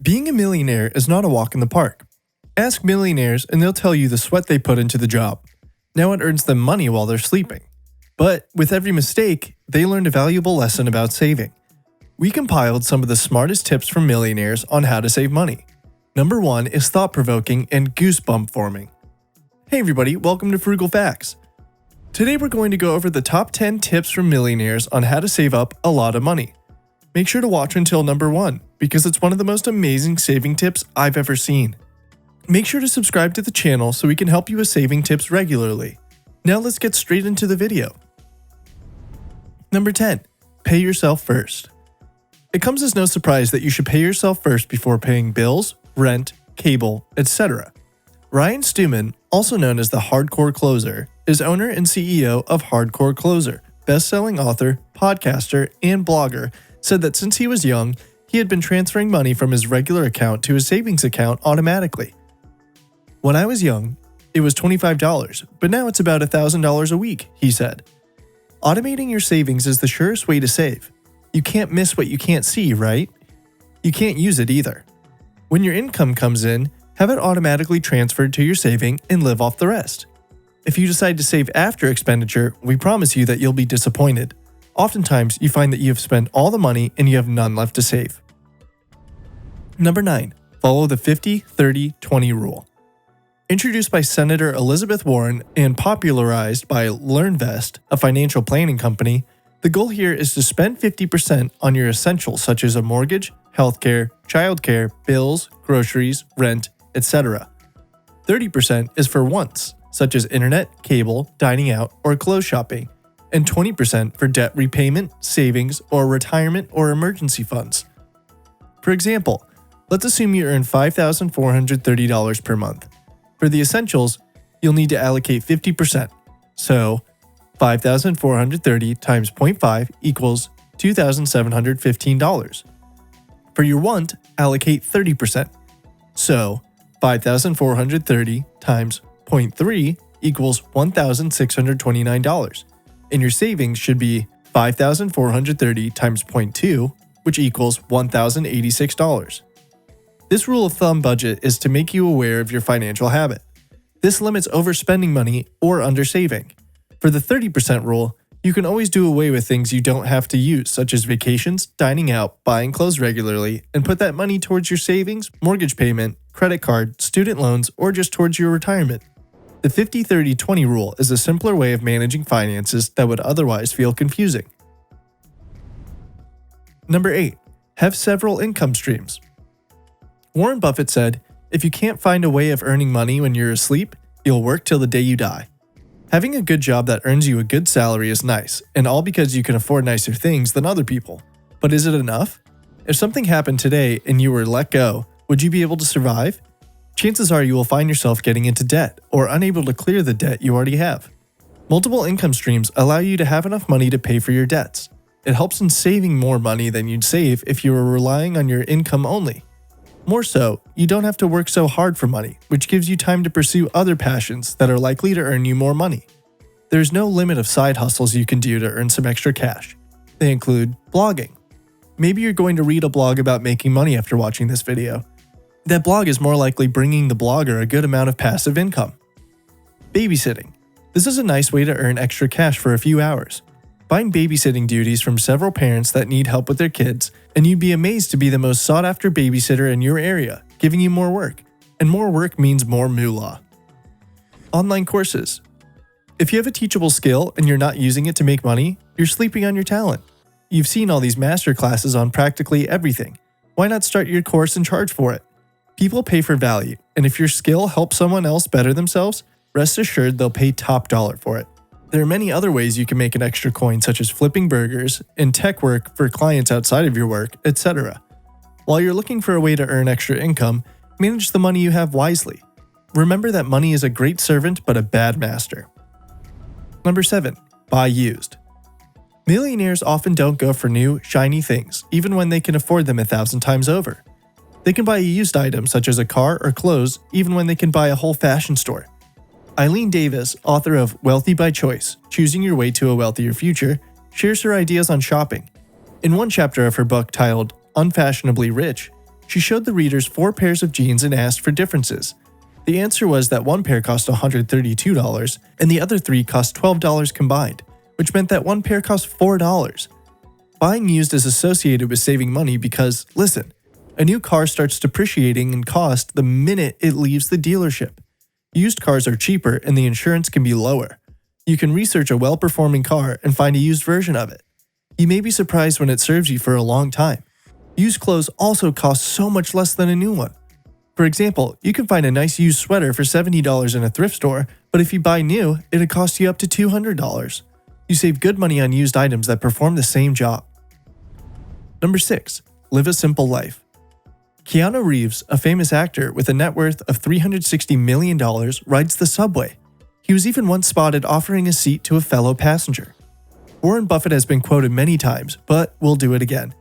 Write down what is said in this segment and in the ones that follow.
Being a millionaire is not a walk in the park. Ask millionaires and they'll tell you the sweat they put into the job. Now it earns them money while they're sleeping. But with every mistake, they learned a valuable lesson about saving. We compiled some of the smartest tips from millionaires on how to save money. Number 1 is thought-provoking and goosebump forming. Hey everybody, welcome to Frugal Facts. Today we're going to go over the top 10 tips from millionaires on how to save up a lot of money. Make sure to watch until number 1, because it's one of the most amazing saving tips I've ever seen. Make sure to subscribe to the channel so we can help you with saving tips regularly. Now let's get straight into the video. Number 10. Pay yourself first. It comes as no surprise that you should pay yourself first before paying bills, rent, cable, etc. Ryan Stewman, also known as the Hardcore Closer, is owner and CEO of Hardcore Closer, best-selling author, podcaster, and blogger, said that since he was young, he had been transferring money from his regular account to his savings account automatically. When I was young, it was $25, but now it's about $1,000 a week, he said. Automating your savings is the surest way to save. You can't miss what you can't see, right? You can't use it either. When your income comes in, have it automatically transferred to your saving and live off the rest. If you decide to save after expenditure, we promise you that you'll be disappointed. Oftentimes, you find that you have spent all the money and you have none left to save. Number 9. Follow the 50-30-20 rule. Introduced by Senator Elizabeth Warren and popularized by LearnVest, a financial planning company, the goal here is to spend 50% on your essentials such as a mortgage, healthcare, childcare, bills, groceries, rent, etc. 30% is for wants, such as internet, cable, dining out, or clothes shopping, and 20% for debt repayment, savings, or retirement or emergency funds. For example, let's assume you earn $5,430 per month. For the essentials, you'll need to allocate 50%. So, 5,430 times 0.5 equals $2,715. For your want, allocate 30%. So, 5,430 times 0.3 equals $1,629. And your savings should be 5,430 times 0.2, which equals $1,086. This rule of thumb budget is to make you aware of your financial habit. This limits overspending money or undersaving. For the 30% rule, you can always do away with things you don't have to use, such as vacations, dining out, buying clothes regularly, and put that money towards your savings, mortgage payment, credit card, student loans, or just towards your retirement. The 50-30-20 rule is a simpler way of managing finances that would otherwise feel confusing. Number 8. Have several income streams. Warren Buffett said, "If you can't find a way of earning money when you're asleep, you'll work till the day you die." Having a good job that earns you a good salary is nice, and all because you can afford nicer things than other people. But is it enough? If something happened today and you were let go, would you be able to survive? Chances are you will find yourself getting into debt or unable to clear the debt you already have. Multiple income streams allow you to have enough money to pay for your debts. It helps in saving more money than you'd save if you were relying on your income only. More so, you don't have to work so hard for money, which gives you time to pursue other passions that are likely to earn you more money. There's no limit of side hustles you can do to earn some extra cash. They include blogging. Maybe you're going to read a blog about making money after watching this video. That blog is more likely bringing the blogger a good amount of passive income. Babysitting. This is a nice way to earn extra cash for a few hours. Find babysitting duties from several parents that need help with their kids, and you'd be amazed to be the most sought-after babysitter in your area, giving you more work. And more work means more moolah. Online courses. If you have a teachable skill and you're not using it to make money, you're sleeping on your talent. You've seen all these master classes on practically everything. Why not start your course and charge for it? People pay for value, and if your skill helps someone else better themselves, rest assured they'll pay top dollar for it. There are many other ways you can make an extra coin, such as flipping burgers, and tech work for clients outside of your work, etc. While you're looking for a way to earn extra income, manage the money you have wisely. Remember that money is a great servant but a bad master. Number 7. Buy used. Millionaires often don't go for new, shiny things, even when they can afford them 1,000 times over. They can buy a used item such as a car or clothes, even when they can buy a whole fashion store. Eileen Davis, author of Wealthy by Choice, Choosing Your Way to a Wealthier Future, shares her ideas on shopping. In one chapter of her book titled Unfashionably Rich, She showed the readers 4 pairs of jeans and asked for differences. The answer was that one pair cost $132 and the other 3 cost $12 combined, which meant that one pair cost $4. Buying used is associated with saving money because, listen, a new car starts depreciating in cost the minute it leaves the dealership. Used cars are cheaper and the insurance can be lower. You can research a well-performing car and find a used version of it. You may be surprised when it serves you for a long time. Used clothes also cost so much less than a new one. For example, you can find a nice used sweater for $70 in a thrift store, but if you buy new, it'll cost you up to $200. You save good money on used items that perform the same job. Number 6. Live a simple life. Keanu Reeves, a famous actor with a net worth of $360 million, rides the subway. He was even once spotted offering a seat to a fellow passenger. Warren Buffett has been quoted many times, but we'll do it again.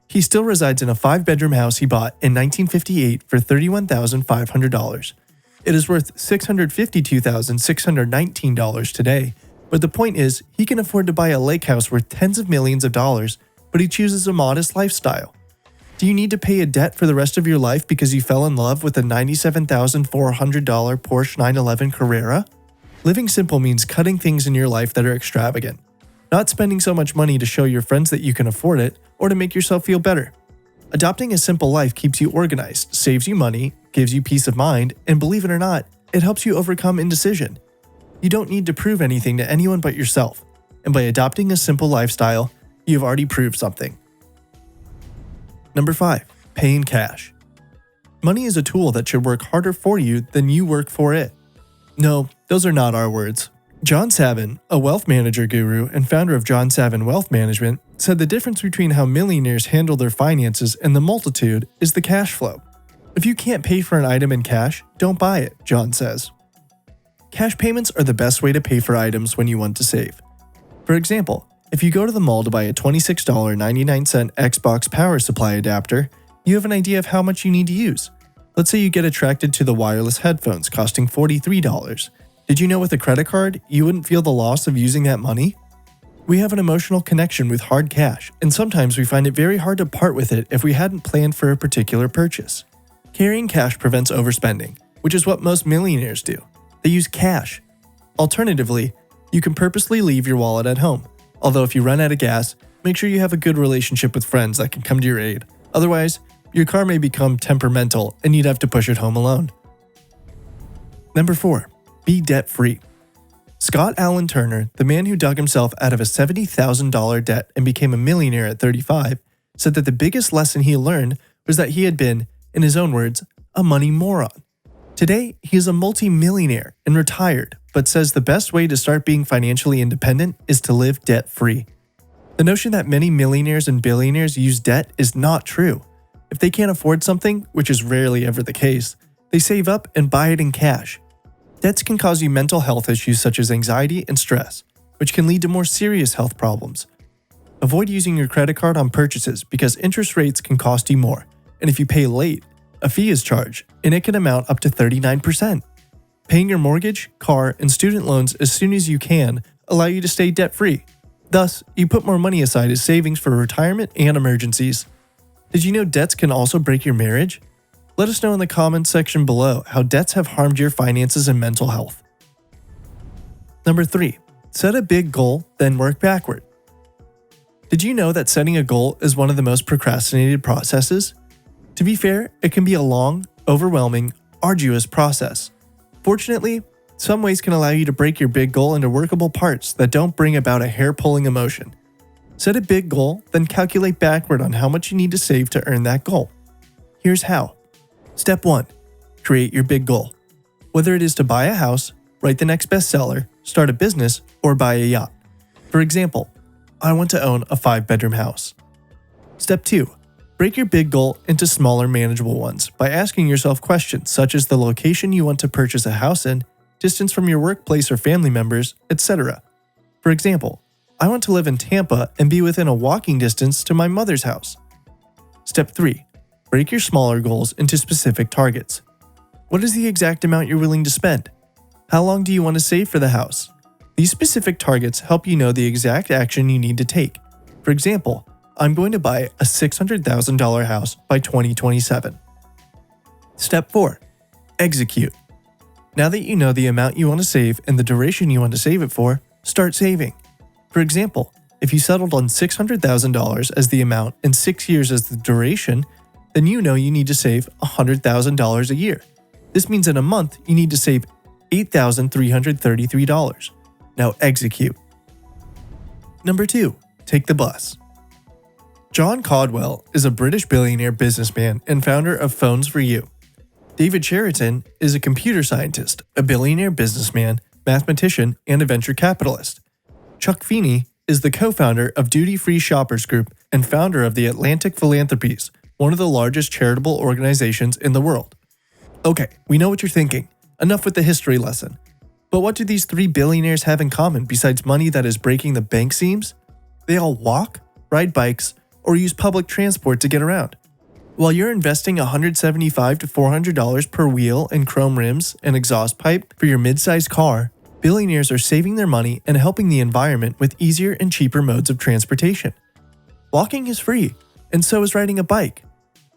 He still resides in a 5-bedroom house he bought in 1958 for $31,500. It is worth $652,619 today, but the point is, he can afford to buy a lake house worth tens of millions of dollars, but he chooses a modest lifestyle. Do you need to pay a debt for the rest of your life because you fell in love with a $97,400 Porsche 911 Carrera? Living simple means cutting things in your life that are extravagant. Not spending so much money to show your friends that you can afford it or to make yourself feel better. Adopting a simple life keeps you organized, saves you money, gives you peace of mind, and believe it or not, it helps you overcome indecision. You don't need to prove anything to anyone but yourself, and by adopting a simple lifestyle, you have already proved something. Number 5. Pay in cash. Money is a tool that should work harder for you than you work for it. No, those are not our words. John Savin, a wealth manager guru and founder of John Savin Wealth Management, said the difference between how millionaires handle their finances and the multitude is the cash flow. If you can't pay for an item in cash, don't buy it, John says. Cash payments are the best way to pay for items when you want to save. For example, if you go to the mall to buy a $26.99 Xbox power supply adapter, you have an idea of how much you need to use. Let's say you get attracted to the wireless headphones costing $43. Did you know with a credit card, you wouldn't feel the loss of using that money? We have an emotional connection with hard cash, and sometimes we find it very hard to part with it if we hadn't planned for a particular purchase. Carrying cash prevents overspending, which is what most millionaires do. They use cash. Alternatively, you can purposely leave your wallet at home. Although if you run out of gas, make sure you have a good relationship with friends that can come to your aid. Otherwise, your car may become temperamental and you'd have to push it home alone. Number 4. Be debt-free. Scott Allen Turner, the man who dug himself out of a $70,000 debt and became a millionaire at 35, said that the biggest lesson he learned was that he had been, in his own words, a money moron. Today, he is a multi-millionaire and retired, but says the best way to start being financially independent is to live debt-free. The notion that many millionaires and billionaires use debt is not true. If they can't afford something, which is rarely ever the case, they save up and buy it in cash. Debts can cause you mental health issues such as anxiety and stress, which can lead to more serious health problems. Avoid using your credit card on purchases because interest rates can cost you more, and if you pay late, a fee is charged, and it can amount up to 39%. Paying your mortgage, car, and student loans as soon as you can allow you to stay debt-free. Thus, you put more money aside as savings for retirement and emergencies. Did you know debts can also break your marriage? Let us know in the comments section below how debts have harmed your finances and mental health. Number 3. Set a big goal, then work backward. Did you know that setting a goal is one of the most procrastinated processes? To be fair, it can be a long, overwhelming, arduous process. Fortunately, some ways can allow you to break your big goal into workable parts that don't bring about a hair-pulling emotion. Set a big goal, then calculate backward on how much you need to save to earn that goal. Here's how. Step 1. Create your big goal. Whether it is to buy a house, write the next bestseller, start a business, or buy a yacht. For example, I want to own a 5-bedroom house. Step 2. Break your big goal into smaller manageable ones by asking yourself questions such as the location you want to purchase a house in, distance from your workplace or family members, etc. For example, I want to live in Tampa and be within a walking distance to my mother's house. Step 3. Break your smaller goals into specific targets. What is the exact amount you're willing to spend? How long do you want to save for the house? These specific targets help you know the exact action you need to take. For example, I'm going to buy a $600,000 house by 2027. Step 4. Execute. Now that you know the amount you want to save and the duration you want to save it for, start saving. For example, if you settled on $600,000 as the amount and 6 years as the duration, then you know you need to save $100,000 a year. This means in a month you need to save $8,333. Now execute. Number 2. Take the bus. John Caldwell is a British billionaire businessman and founder of Phones for You. David Sheraton is a computer scientist, a billionaire businessman, mathematician, and a venture capitalist. Chuck Feeney is the co-founder of Duty Free Shoppers Group and founder of the Atlantic Philanthropies, one of the largest charitable organizations in the world. Okay, we know what you're thinking. Enough with the history lesson. But what do these 3 billionaires have in common besides money that is breaking the bank seams? They all walk, ride bikes, or use public transport to get around. While you're investing $175 to $400 per wheel and chrome rims and exhaust pipe for your mid-sized car, billionaires are saving their money and helping the environment with easier and cheaper modes of transportation. Walking is free, and so is riding a bike.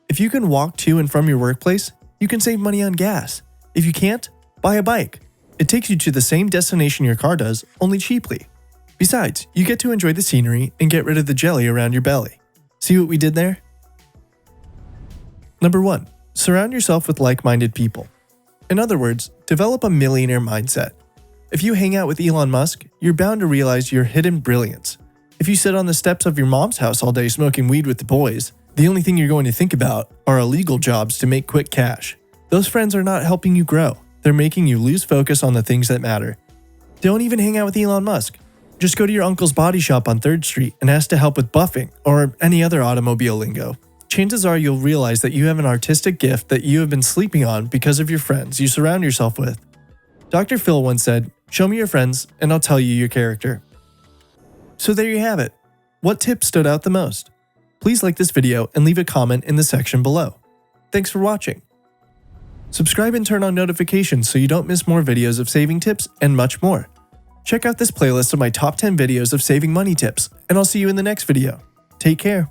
If you can walk to and from your workplace, you can save money on gas. If you can't, buy a bike. It takes you to the same destination your car does, only cheaply. Besides, you get to enjoy the scenery and get rid of the jelly around your belly. See what we did there? Number 1. Surround yourself with like-minded people. In other words, develop a millionaire mindset. If you hang out with Elon Musk, you're bound to realize your hidden brilliance. If you sit on the steps of your mom's house all day smoking weed with the boys, the only thing you're going to think about are illegal jobs to make quick cash. Those friends are not helping you grow. They're making you lose focus on the things that matter. Don't even hang out with Elon Musk. Just go to your uncle's body shop on 3rd Street and ask to help with buffing or any other automobile lingo. Chances are you'll realize that you have an artistic gift that you have been sleeping on because of your friends you surround yourself with. Dr. Phil once said, "Show me your friends and I'll tell you your character." So there you have it. What tip stood out the most? Please like this video and leave a comment in the section below. Thanks for watching. Subscribe and turn on notifications so you don't miss more videos of saving tips and much more. Check out this playlist of my top 10 videos of saving money tips, and I'll see you in the next video. Take care.